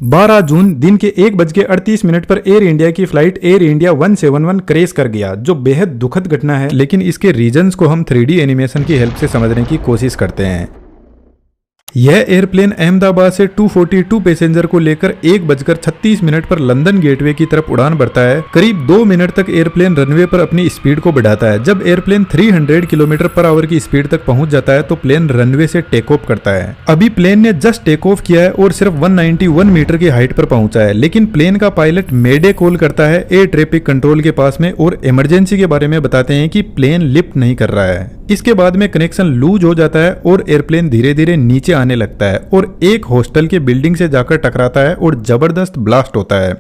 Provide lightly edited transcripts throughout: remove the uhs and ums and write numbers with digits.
12 जून दिन के 1:38 पर एयर इंडिया की फ्लाइट एयर इंडिया 171 क्रैश कर गया, जो बेहद दुखद घटना है। लेकिन इसके रीजंस को हम 3D एनिमेशन की हेल्प से समझने की कोशिश करते हैं। यह एयरप्लेन अहमदाबाद से 242 पैसेंजर को लेकर 1:36 पर लंदन गेटवे की तरफ उड़ान भरता है। करीब 2 मिनट तक एयरप्लेन रनवे पर अपनी स्पीड को बढ़ाता है। जब एयरप्लेन 300 किलोमीटर पर आवर की स्पीड तक पहुंच जाता है तो प्लेन रनवे से टेक ऑफ करता है। अभी प्लेन ने जस्ट टेक ऑफ किया है और सिर्फ 191 मीटर की हाइट पर पहुंचा है, लेकिन प्लेन का पायलट मेडे कॉल करता है एयर ट्रैफिक कंट्रोल के पास में और इमरजेंसी के बारे में बताते हैं कि प्लेन लिफ्ट नहीं कर रहा है। इसके बाद में कनेक्शन लूज हो जाता है और एयरप्लेन धीरे धीरे नीचे आने लगता है और एक हॉस्टल के बिल्डिंग से जाकर टकराता है और जबरदस्त ब्लास्ट होता है।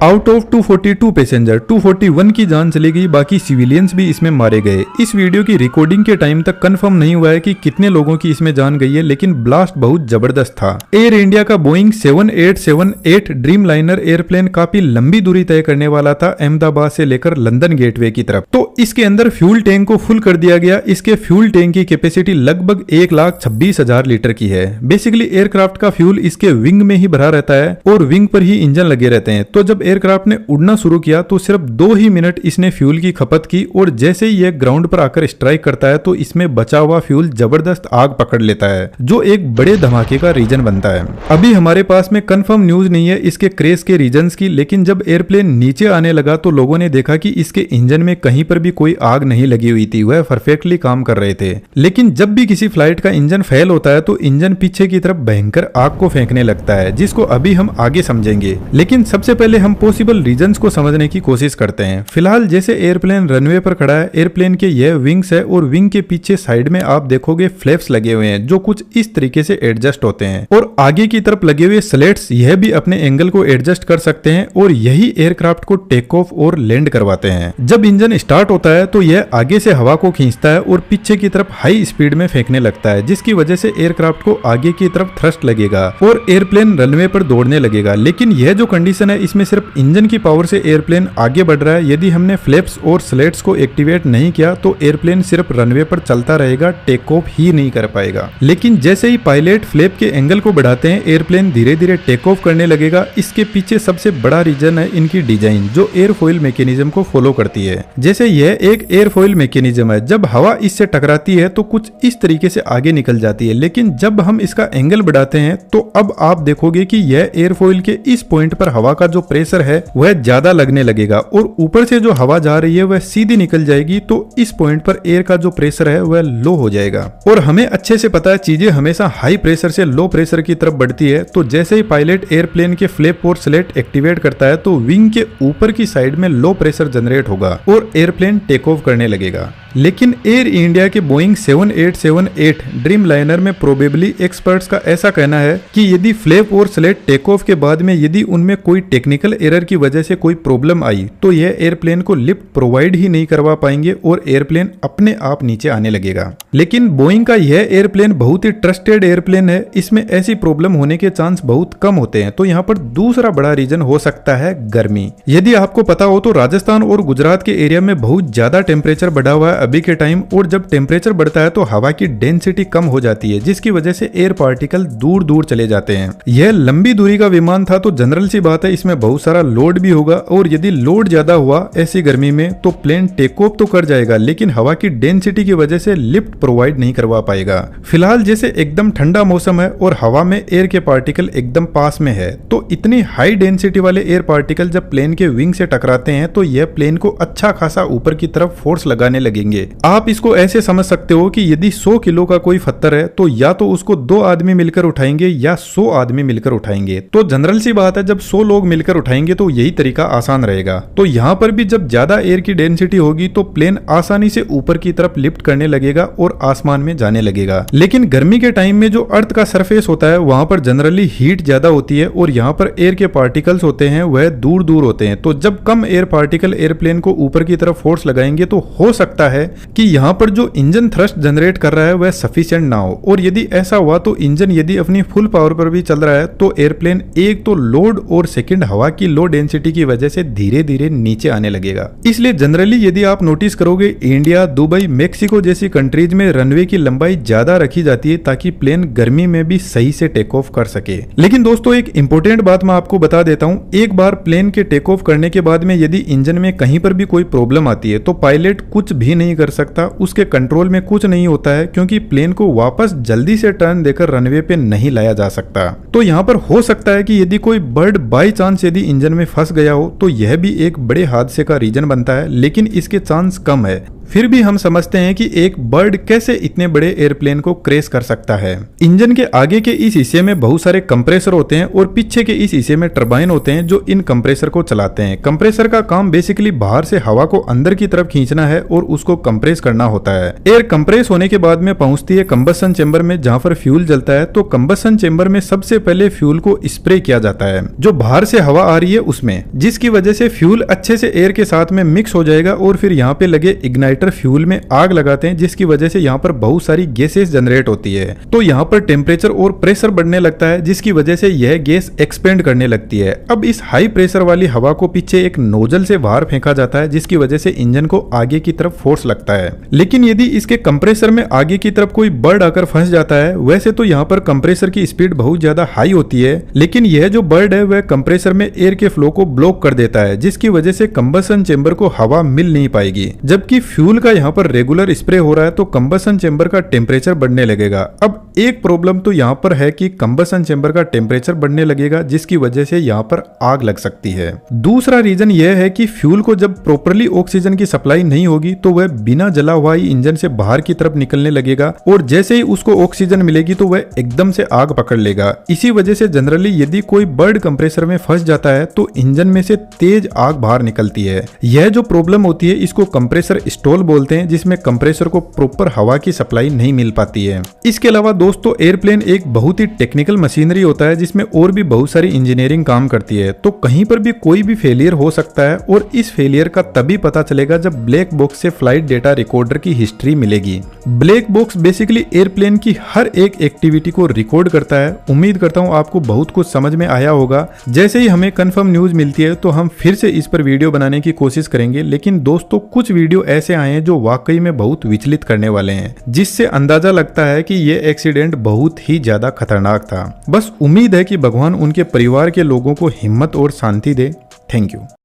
आउट ऑफ 242 पैसेंजर 241 की जान चली गई, बाकी सिविलियंस भी इसमें मारे गए। इस वीडियो की रिकॉर्डिंग के टाइम तक कंफर्म नहीं हुआ है कि कितने लोगों की इसमें जान गई है, लेकिन ब्लास्ट बहुत जबरदस्त था। एयर इंडिया का बोइंग 7878 ड्रीम लाइनर एयरप्लेन काफी लंबी दूरी तय करने वाला था, अहमदाबाद से लेकर लंदन गेटवे की तरफ। तो इसके अंदर फ्यूल टैंक को फुल कर दिया गया। इसके फ्यूल टैंक की कैपेसिटी लगभग 1,26,000 लीटर की है। बेसिकली एयरक्राफ्ट का फ्यूल इसके विंग में ही भरा रहता है और विंग पर ही इंजन लगे रहते हैं। तो जब एयरक्राफ्ट ने उड़ना शुरू किया तो सिर्फ 2 ही मिनट इसने फ्यूल की खपत की और जैसे ही यह ग्राउंड पर आकर स्ट्राइक करता है तो इसमें बचा हुआ फ्यूल जबरदस्त आग पकड़ लेता है, जो एक बड़े धमाके का रीजन बनता है। अभी हमारे पास में कंफर्म न्यूज नहीं है इसके क्रैश के रीजंस की, लेकिन जब एयरप्लेन नीचे आने लगा तो लोगों ने देखा कि इसके इंजन में कहीं पर भी कोई आग नहीं लगी हुई थी, वह परफेक्टली काम कर रहे थे। लेकिन जब भी किसी फ्लाइट का इंजन फेल होता है तो इंजन पीछे की तरफ भयंकर आग को फेंकने लगता है, जिसको अभी हम आगे समझेंगे। लेकिन सबसे पहले हम पॉसिबल रीजंस को समझने की कोशिश करते हैं। फिलहाल जैसे एयरप्लेन रनवे पर खड़ा है, एयरप्लेन के यह विंग्स है और विंग के पीछे साइड में आप देखोगे फ्लैप्स लगे हुए हैं, जो कुछ इस तरीके से एडजस्ट होते हैं और आगे की तरफ लगे हुए स्लेट्स यह भी अपने एंगल को एडजस्ट कर सकते हैं और यही एयरक्राफ्ट को टेक ऑफ और लैंड करवाते हैं। जब इंजन स्टार्ट होता है तो यह आगे से हवा को खींचता है और पीछे की तरफ हाई स्पीड में फेंकने लगता है, जिसकी वजह से एयरक्राफ्ट को आगे की तरफ थ्रस्ट लगेगा और एयरप्लेन रनवे पर दौड़ने लगेगा। लेकिन यह जो कंडीशन है इसमें सिर्फ इंजन की पावर से एयरप्लेन आगे बढ़ रहा है। यदि हमने फ्लैप्स और स्लेट्स को एक्टिवेट नहीं किया तो एयरप्लेन सिर्फ रनवे पर चलता रहेगा, टेक ऑफ ही नहीं कर पाएगा। लेकिन जैसे ही पायलट फ्लैप के एंगल को बढ़ाते हैं, एयरप्लेन धीरे धीरे टेक ऑफ करने लगेगा। इसके पीछे सबसे बड़ा रीजन है इनकी डिजाइन, जो एयरफॉइल मैकेनिज्म को फॉलो करती है। जैसे यह एक एयरफॉइल मैकेनिज्म है, जब हवा इससे टकराती है तो कुछ इस तरीके से आगे निकल जाती है, लेकिन जब हम इसका एंगल बढ़ाते हैं तो अब आप देखोगे कि यह एयरफॉइल के इस पॉइंट पर हवा का जो प्रेशर है वह ज्यादा लगने लगेगा और ऊपर से जो हवा जा रही है वह सीधी निकल जाएगी। तो इस पॉइंट पर एयर का जो प्रेशर है वह लो हो जाएगा और हमें अच्छे से पता है चीजें हमेशा हाई प्रेशर से लो प्रेशर की तरफ बढ़ती है। तो जैसे ही पायलट एयरप्लेन के फ्लैप और स्लेट एक्टिवेट करता है तो विंग के ऊपर की साइड में लो प्रेशर जनरेट होगा और एयरप्लेन टेक ऑफ करने लगेगा। लेकिन एयर इंडिया के बोइंग 7878 ड्रीम लाइनर में प्रोबेबली एक्सपर्ट्स का ऐसा कहना है कि यदि फ्लैप और स्लेट टेक ऑफ के बाद में यदि उनमें कोई टेक्निकल एरर की वजह से कोई प्रॉब्लम आई तो यह एयरप्लेन को लिफ्ट प्रोवाइड ही नहीं करवा पाएंगे और एयरप्लेन अपने आप नीचे आने लगेगा। लेकिन बोइंग का यह एयरप्लेन बहुत ही ट्रस्टेड एयरप्लेन है, इसमें ऐसी प्रॉब्लम होने के चांस बहुत कम होते हैं। तो यहाँ पर दूसरा बड़ा रीजन हो सकता है गर्मी। यदि आपको पता हो तो राजस्थान और गुजरात के एरिया में बहुत ज्यादा टेम्परेचर बढ़ा हुआ है अभी के टाइम, और जब टेम्परेचर बढ़ता है तो हवा की डेंसिटी कम हो जाती है, जिसकी वजह से एयर पार्टिकल दूर दूर चले जाते हैं। यह लंबी दूरी का विमान था तो जनरल सी बात है इसमें बहुत सारा लोड भी होगा और यदि लोड ज्यादा हुआ ऐसी गर्मी में तो प्लेन टेक ऑफ तो कर जाएगा, लेकिन हवा की डेंसिटी की वजह से लिफ्ट प्रोवाइड नहीं करवा पाएगा। फिलहाल जैसे एकदम ठंडा मौसम है और हवा में एयर के पार्टिकल एकदम पास में है, तो इतनी हाई डेंसिटी वाले एयर पार्टिकल जब प्लेन के विंग से टकराते हैं तो यह प्लेन को अच्छा खासा ऊपर की तरफ फोर्स लगाने लगेंगे। आप इसको ऐसे समझ सकते हो कि यदि 100 किलो का कोई पत्थर है तो या तो उसको 2 आदमी मिलकर उठाएंगे या 100 आदमी मिलकर उठाएंगे। तो जनरल सी बात है जब 100 लोग मिलकर उठाएंगे तो यही तरीका आसान रहेगा। तो यहाँ पर भी जब ज्यादा एयर की डेंसिटी होगी तो प्लेन आसानी से ऊपर की तरफ लिफ्ट करने लगेगा और आसमान में जाने लगेगा। लेकिन गर्मी के टाइम में जो अर्थ का सरफेस होता है वहां पर जनरली हीट ज्यादा होती है और यहाँ पर एयर के पार्टिकल्स होते हैं वह दूर दूर होते हैं। तो जब कम एयर पार्टिकल एयरप्लेन को ऊपर की तरफ फोर्स लगाएंगे तो हो सकता है कि यहाँ पर जो इंजन थ्रस्ट जनरेट कर रहा है वह सफिशिएंट ना हो, और यदि ऐसा हुआ तो इंजन यदि अपनी फुल पावर पर भी चल रहा है तो एयरप्लेन एक तो लोड और सेकंड हवा की लो डेंसिटी की वजह से धीरे धीरे नीचे आने लगेगा। इसलिए जनरली यदि आप नोटिस करोगे इंडिया, दुबई, मेक्सिको जैसी कंट्रीज में रनवे की लंबाई ज्यादा रखी जाती है ताकि प्लेन गर्मी में भी सही से टेक ऑफ कर सके। लेकिन दोस्तों एक इंपॉर्टेंट बात मैं आपको बता देता हूं, एक बार प्लेन के टेक ऑफ करने के बाद में यदि इंजन में कहीं पर भी कोई प्रॉब्लम आती है तो पायलट कुछ भी नहीं कर सकता, उसके कंट्रोल में कुछ नहीं होता है, क्योंकि प्लेन को वापस जल्दी से टर्न देकर रनवे पे नहीं लाया जा सकता। तो यहाँ पर हो सकता है कि यदि कोई बर्ड बाई चांस यदि इंजन में फंस गया हो तो यह भी एक बड़े हादसे का रीजन बनता है, लेकिन इसके चांस कम है। फिर भी हम समझते हैं कि एक बर्ड कैसे इतने बड़े एयरप्लेन को क्रैश कर सकता है। इंजन के आगे के इस हिस्से में बहुत सारे कंप्रेसर होते हैं और पीछे के इस हिस्से में टरबाइन होते हैं जो इन कंप्रेसर को चलाते हैं। कंप्रेसर का काम बेसिकली बाहर से हवा को अंदर की तरफ खींचना है और उसको कंप्रेस करना होता है। एयर कंप्रेस होने के बाद में पहुंचती है कंबशन चेंबर में, जहां पर फ्यूल जलता है। तो कंबशन चेंबर में सबसे पहले फ्यूल को स्प्रे किया जाता है जो बाहर से हवा आ रही है उसमें, जिसकी वजह से फ्यूल अच्छे से एयर के साथ में मिक्स हो जाएगा और फिर यहाँ पे लगे इग्नाइटर फ्यूल में आग लगाते हैं, जिसकी वजह से यहाँ पर बहुत सारी गैसेस जनरेट होती है। तो यहाँ पर टेम्परेचर और प्रेशर बढ़ने लगता है, जिसकी वजह से यह गैस एक्सपेंड करने लगती है। अब इस हाई प्रेशर वाली हवा को पीछे एक नोजल से बाहर फेंका जाता है, जिसकी वजह से इंजन को आगे की तरफ फोर्स लगता है। लेकिन यदि इसके कंप्रेसर में आगे की तरफ कोई बर्ड आकर फंस जाता है, वैसे तो यहाँ पर कंप्रेसर की स्पीड बहुत ज्यादा हाई होती है, लेकिन यह जो बर्ड है वह कंप्रेसर में एयर के फ्लो को ब्लॉक कर देता है, जिसकी वजह से कंबशन चेंबर को हवा मिल नहीं पाएगी। जबकि फ्यूल का यहाँ पर रेगुलर स्प्रे हो रहा है तो कंबशन चेंबर का टेम्परेचर बढ़ने लगेगा। अब एक प्रॉब्लम तो यहाँ पर है कि कंबशन चेंबर का टेम्परेचर बढ़ने लगेगा, जिसकी वजह से यहाँ पर आग लग सकती है। दूसरा रीजन यह है कि फ्यूल को जब प्रॉपरली ऑक्सीजन की सप्लाई नहीं होगी तो वह बिना जला हुआ ही इंजन से बाहर की तरफ निकलने लगेगा और जैसे ही उसको ऑक्सीजन मिलेगी तो वह एकदम से आग पकड़ लेगा। इसी वजह से जनरली यदि कोई बर्ड कंप्रेसर में फंस जाता है तो इंजन में से तेज आग बाहर निकलती है। यह जो प्रॉब्लम होती है इसको कंप्रेसर स्टॉल बोलते हैं, जिसमें कंप्रेसर को प्रॉपर हवा की सप्लाई नहीं मिल पाती है। इसके अलावा दोस्तों एयरप्लेन एक बहुत ही टेक्निकल मशीनरी होता है, जिसमें और भी बहुत सारी इंजीनियरिंग काम करती है। तो कहीं पर भी कोई भी फेलियर हो सकता है और इस फेलियर का तभी पता चलेगा जब ब्लैक बॉक्स से फ्लाइट डेटा रिकॉर्डर की हिस्ट्री मिलेगी। ब्लैक बॉक्स बेसिकली एयरप्लेन की हर एक एक्टिविटी को रिकॉर्ड करता है। उम्मीद करता हूँ आपको बहुत कुछ समझ में आया होगा। जैसे ही हमें कंफर्म न्यूज मिलती है तो हम फिर से इस पर वीडियो बनाने की कोशिश करेंगे, लेकिन दोस्तों कुछ वीडियो ऐसे आए हैं जो वाकई में बहुत विचलित करने वाले हैं, जिससे अंदाजा लगता है कि ये एक्सीडेंट बहुत ही ज्यादा खतरनाक था। बस उम्मीद है कि भगवान उनके परिवार के लोगों को हिम्मत और शांति दे। Thank you.